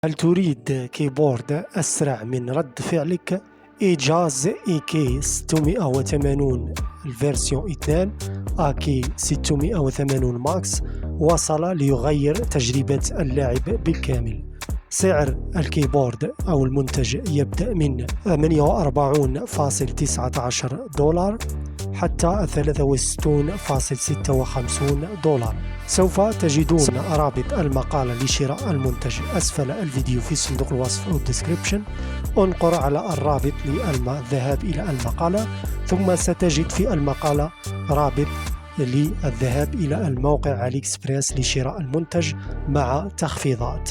هل تريد كيبورد أسرع من رد فعلك؟ إيجاز إيكي 680 الفيرسيون 2 آكي 680 ماكس وصل ليغير تجربة اللعب بالكامل. سعر الكيبورد أو المنتج يبدأ من 48.19 دولار حتى 63.56 دولار. سوف تجدون رابط المقالة لشراء المنتج أسفل الفيديو في صندوق الوصف أو الديسكريبشن. انقر على الرابط للذهاب إلى المقالة، ثم ستجد في المقالة رابط للذهاب إلى الموقع علي إكسبريس لشراء المنتج مع تخفيضات.